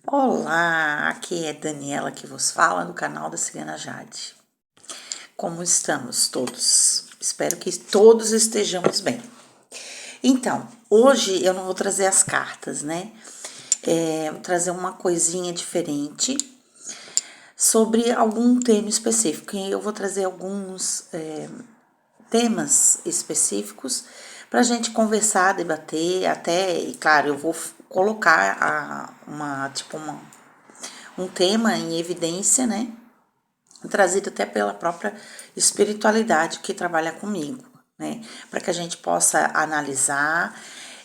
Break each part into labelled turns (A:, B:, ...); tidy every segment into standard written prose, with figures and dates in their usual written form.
A: Olá, aqui é Daniela que vos fala do canal da Cigana Jade. Como estamos todos? Espero que todos estejamos bem. Então, hoje eu não vou trazer as cartas, né? Vou trazer uma coisinha diferente sobre algum tema específico. E eu vou trazer alguns temas específicos para a gente conversar, debater, até, e claro, eu vou colocar um tema em evidência, né? Trazido até pela própria espiritualidade que trabalha comigo, né? Para que a gente possa analisar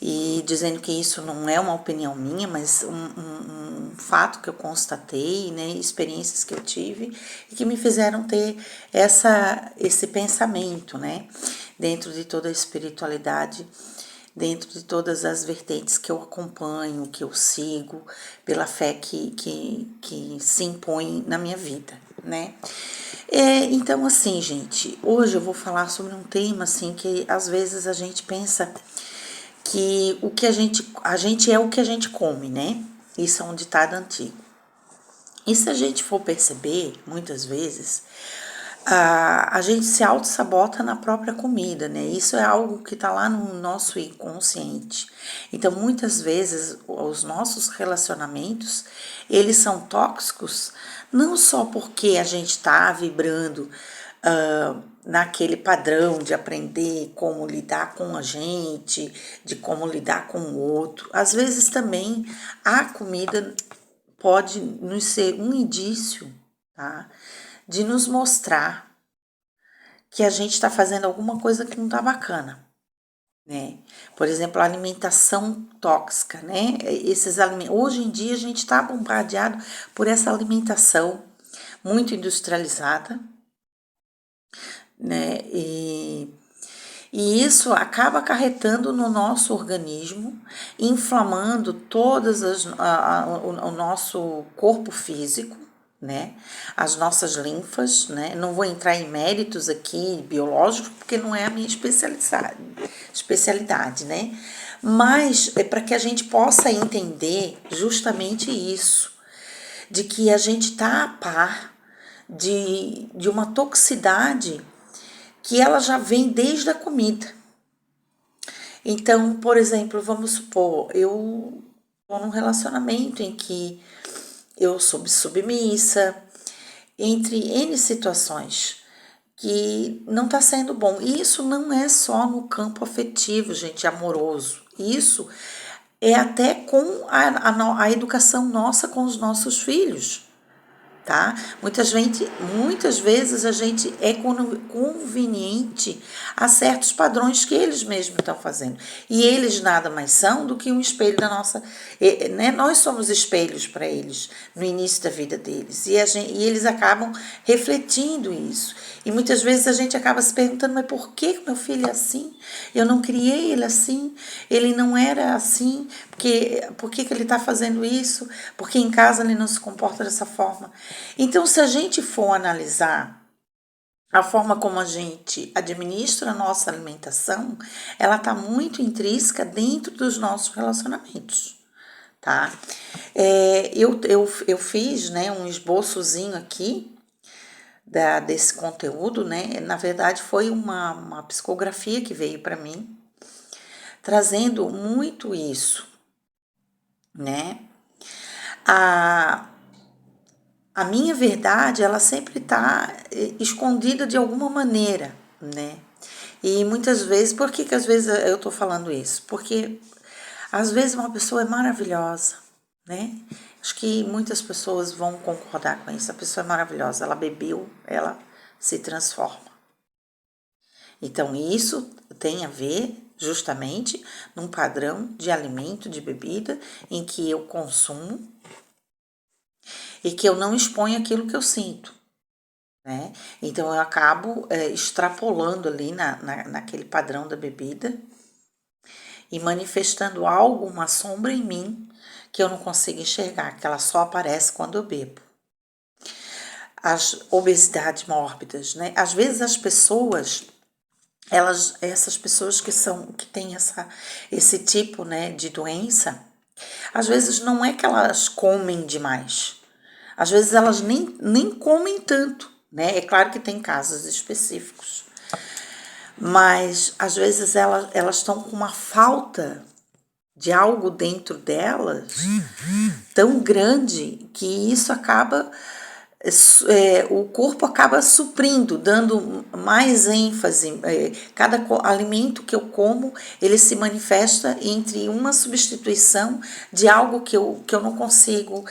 A: e dizendo que isso não é uma opinião minha, mas um fato que eu constatei, né? Experiências que eu tive e que me fizeram ter esse pensamento, né? Dentro de toda a espiritualidade, dentro de todas as vertentes que eu acompanho, que eu sigo, pela fé que se impõe na minha vida, né? Então, assim, gente, hoje eu vou falar sobre um tema, assim, que às vezes a gente pensa que o que a gente é o que a gente come, né? Isso é um ditado antigo. E se a gente for perceber, muitas vezes, a gente se auto-sabota na própria comida, né? Isso é algo que tá lá no nosso inconsciente. Então, muitas vezes, os nossos relacionamentos, eles são tóxicos, não só porque a gente tá vibrando naquele padrão de aprender como lidar com a gente, de como lidar com o outro. Às vezes também a comida pode nos ser um indício, tá? De nos mostrar que a gente está fazendo alguma coisa que não está bacana, né? Por exemplo, a alimentação tóxica, né? Esses alimentos, hoje em dia a gente está bombardeado por essa alimentação muito industrializada, né? E isso acaba acarretando no nosso organismo, inflamando o nosso corpo físico, né? As nossas linfas, né? Não vou entrar em méritos aqui biológicos, porque não é a minha especialidade, né? Mas é para que a gente possa entender justamente isso, de que a gente está a par de uma toxicidade que ela já vem desde a comida. Então, por exemplo, vamos supor, eu estou num relacionamento em que eu sou submissa, entre N situações que não está sendo bom. E isso não é só no campo afetivo, gente, amoroso. Isso é até com a educação nossa com os nossos filhos, tá? Muitas vezes a gente é conveniente a certos padrões que eles mesmos estão fazendo. E eles nada mais são do que um espelho da nossa, né? Nós somos espelhos para eles no início da vida deles. E eles acabam refletindo isso. E muitas vezes a gente acaba se perguntando, mas por que meu filho é assim? Eu não criei ele assim, ele não era assim, por que ele está fazendo isso? Porque em casa ele não se comporta dessa forma. Então, se a gente for analisar a forma como a gente administra a nossa alimentação, ela está muito intrínseca dentro dos nossos relacionamentos, tá? Eu fiz, né, um esboçozinho aqui desse conteúdo, né? Na verdade, foi uma psicografia que veio para mim, trazendo muito isso, né? A, a minha verdade, ela sempre está escondida de alguma maneira, né? E muitas vezes, por que às vezes eu tô falando isso? Porque às vezes uma pessoa é maravilhosa, né? Acho que muitas pessoas vão concordar com isso. A pessoa é maravilhosa, ela bebeu, ela se transforma. Então, isso tem a ver justamente num padrão de alimento, de bebida, em que eu consumo e que eu não exponho aquilo que eu sinto, né? Então, eu acabo extrapolando ali naquele padrão da bebida e manifestando algo, uma sombra em mim que eu não consigo enxergar, que ela só aparece quando eu bebo. As obesidades mórbidas, né? Às vezes as pessoas essas pessoas que têm esse tipo, né, de doença, Às vezes não é que elas comem demais, às vezes elas nem comem tanto, né? É claro que tem casos específicos, mas às vezes elas estão com uma falta de algo dentro delas tão grande que isso acaba, o corpo acaba suprindo, dando mais ênfase. Cada alimento que eu como, ele se manifesta entre uma substituição de algo que eu não consigo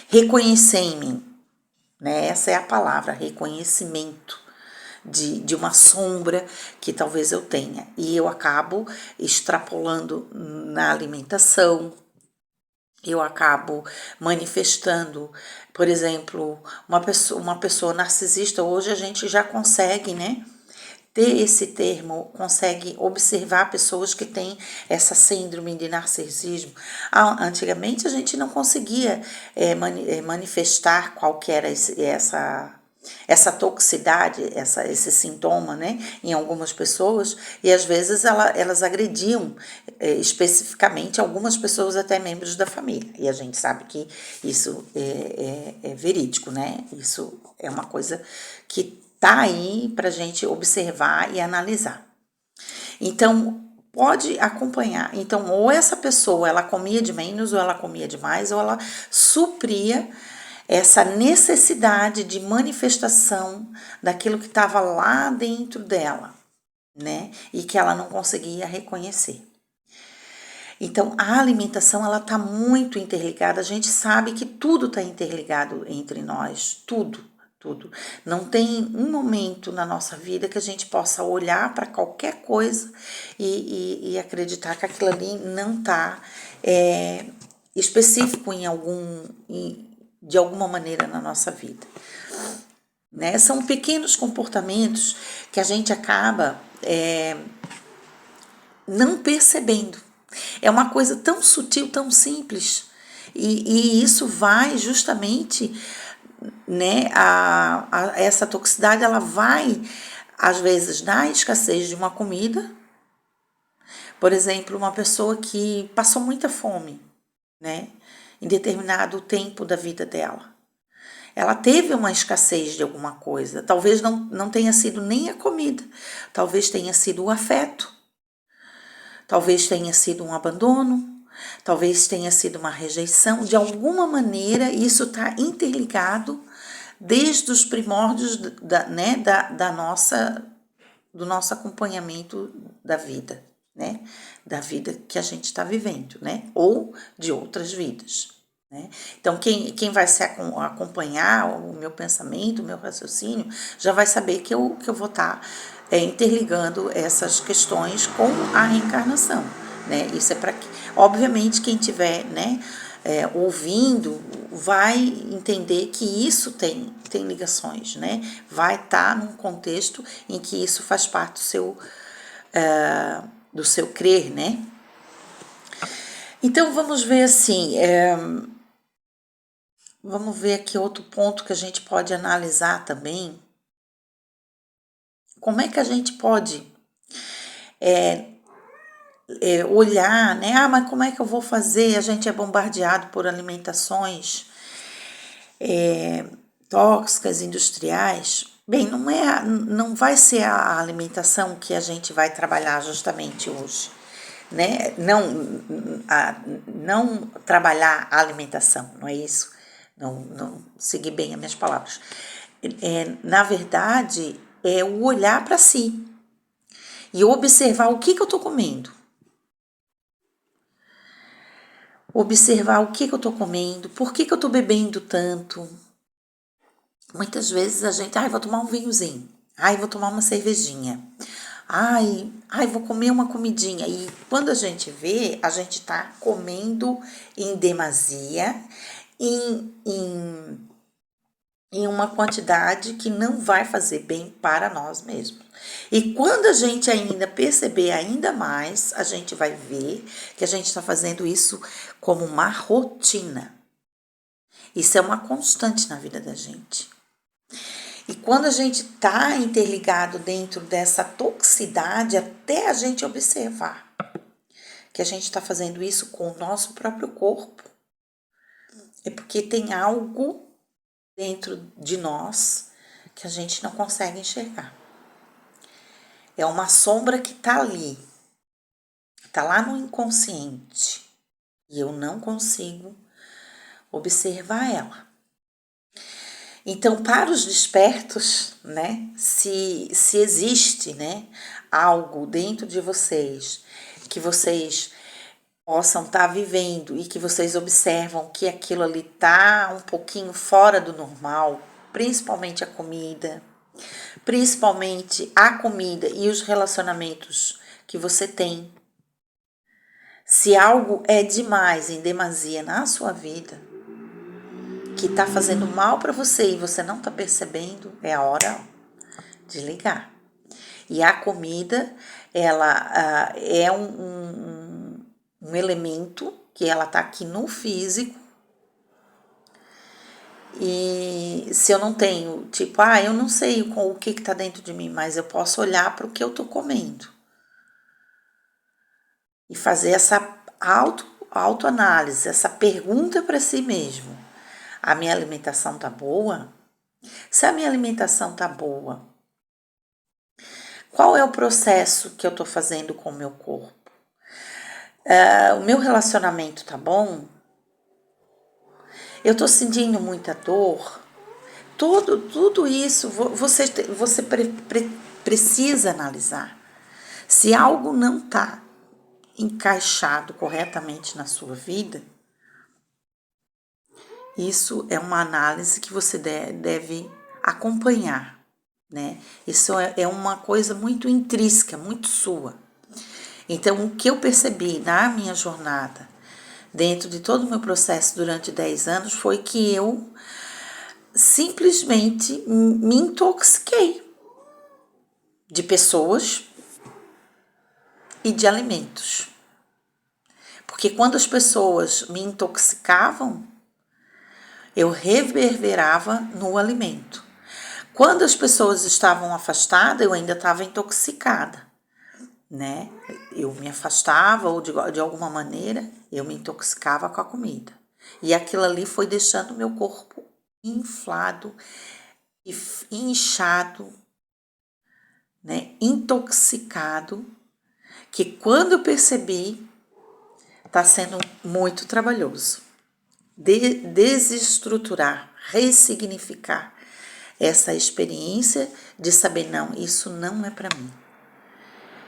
A: reconhecer em mim, né? Essa é a palavra, reconhecimento. De uma sombra que talvez eu tenha. E eu acabo extrapolando na alimentação, eu acabo manifestando, por exemplo, uma pessoa narcisista. Hoje a gente já consegue, né, ter esse termo, consegue observar pessoas que têm essa síndrome de narcisismo. Antigamente a gente não conseguia manifestar qual que era essa toxicidade, esse sintoma, né, em algumas pessoas, e às vezes elas agrediam especificamente algumas pessoas, até membros da família. E a gente sabe que isso é verídico, né? Isso é uma coisa que tá aí para a gente observar e analisar. Então, pode acompanhar. Então, ou essa pessoa ela comia de menos, ou ela comia demais, ou ela supria essa necessidade de manifestação daquilo que estava lá dentro dela, né? E que ela não conseguia reconhecer. Então, a alimentação ela está muito interligada. A gente sabe que tudo está interligado entre nós, tudo, tudo. Não tem um momento na nossa vida que a gente possa olhar para qualquer coisa e acreditar que aquilo ali não está específico de alguma maneira na nossa vida, né? São pequenos comportamentos que a gente acaba não percebendo. É uma coisa tão sutil, tão simples, e isso vai justamente, né? Essa toxicidade ela vai às vezes na escassez de uma comida. Por exemplo, uma pessoa que passou muita fome, né, em determinado tempo da vida dela. Ela teve uma escassez de alguma coisa. Talvez não tenha sido nem a comida. Talvez tenha sido o afeto. Talvez tenha sido um abandono. Talvez tenha sido uma rejeição. De alguma maneira, isso está interligado desde os primórdios do nosso acompanhamento da vida, né? Da vida que a gente está vivendo, né? Ou de outras vidas. Né? Então, quem vai se acompanhar o meu pensamento, o meu raciocínio, já vai saber que eu vou estar interligando essas questões com a reencarnação. Né? Isso é para que, obviamente, quem tiver, né, ouvindo vai entender que isso tem ligações, né? Vai estar num contexto em que isso faz parte do seu crer, né? Então, vamos ver assim. Vamos ver aqui outro ponto que a gente pode analisar também. Como é que a gente pode olhar, né? Mas como é que eu vou fazer? A gente é bombardeado por alimentações tóxicas, industriais. Bem, não vai ser a alimentação que a gente vai trabalhar justamente hoje. Né? Não trabalhar a alimentação, não é isso? Não seguir bem as minhas palavras. Na verdade, é o olhar para si e observar o que eu estou comendo. Observar o que eu estou comendo, por que eu estou bebendo tanto. Muitas vezes a gente, vou tomar um vinhozinho, vou tomar uma cervejinha, vou comer uma comidinha. E quando a gente vê, a gente está comendo em demasia, em uma quantidade que não vai fazer bem para nós mesmos. E quando a gente ainda perceber ainda mais, a gente vai ver que a gente está fazendo isso como uma rotina. Isso é uma constante na vida da gente. E quando a gente está interligado dentro dessa toxicidade, até a gente observar que a gente está fazendo isso com o nosso próprio corpo, é porque tem algo dentro de nós que a gente não consegue enxergar. É uma sombra que está ali, está lá no inconsciente, e eu não consigo observar ela. Então, para os despertos, né, se existe, né, algo dentro de vocês que vocês possam estar vivendo e que vocês observam que aquilo ali está um pouquinho fora do normal, principalmente a comida e os relacionamentos que você tem. Se algo é demais, em demasia na sua vida, que está fazendo mal para você e você não está percebendo, é a hora de ligar. E a comida, ela é um elemento que ela está aqui no físico. E se eu não tenho, tipo, eu não sei o que está dentro de mim, mas eu posso olhar para o que eu estou comendo. E fazer essa autoanálise, essa pergunta para si mesmo. A minha alimentação tá boa? Se a minha alimentação tá boa, qual é o processo que eu tô fazendo com o meu corpo? O meu relacionamento tá bom? Eu tô sentindo muita dor? Tudo isso você precisa analisar. Se algo não tá encaixado corretamente na sua vida, isso é uma análise que você deve acompanhar, né? Isso é uma coisa muito intrínseca, muito sua. Então, o que eu percebi na minha jornada, dentro de todo o meu processo durante 10 anos, foi que eu simplesmente me intoxiquei de pessoas e de alimentos. Porque quando as pessoas me intoxicavam, eu reverberava no alimento. Quando as pessoas estavam afastadas, eu ainda estava intoxicada, né? Eu me afastava ou de alguma maneira eu me intoxicava com a comida. E aquilo ali foi deixando o meu corpo inflado e inchado, né? Intoxicado, que quando eu percebi, está sendo muito trabalhoso. Desestruturar, ressignificar essa experiência de saber, não, isso não é para mim.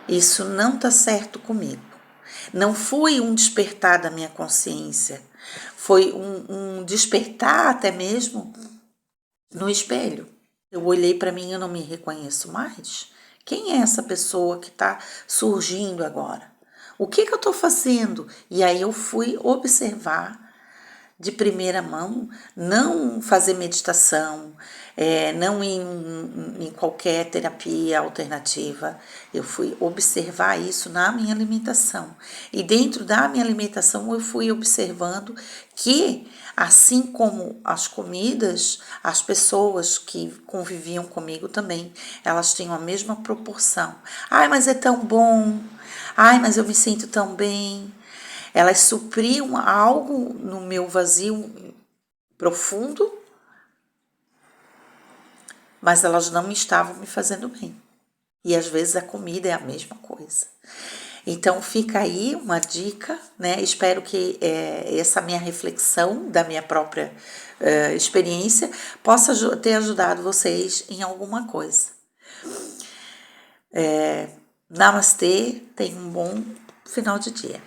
A: Isso não está certo comigo. Não foi um despertar da minha consciência, foi um despertar até mesmo no espelho. Eu olhei para mim e eu não me reconheço mais. Quem é essa pessoa que está surgindo agora? O que eu estou fazendo? E aí eu fui observar de primeira mão, não fazer meditação, não em qualquer terapia alternativa. Eu fui observar isso na minha alimentação. E dentro da minha alimentação eu fui observando que, assim como as comidas, as pessoas que conviviam comigo também, elas tinham a mesma proporção. Ai, mas é tão bom. Ai, mas eu me sinto tão bem. Elas supriam algo no meu vazio profundo, mas elas não estavam me fazendo bem. E às vezes a comida é a mesma coisa. Então fica aí uma dica, né? Espero que essa minha reflexão da minha própria experiência possa ter ajudado vocês em alguma coisa. Namastê, tenha um bom final de dia.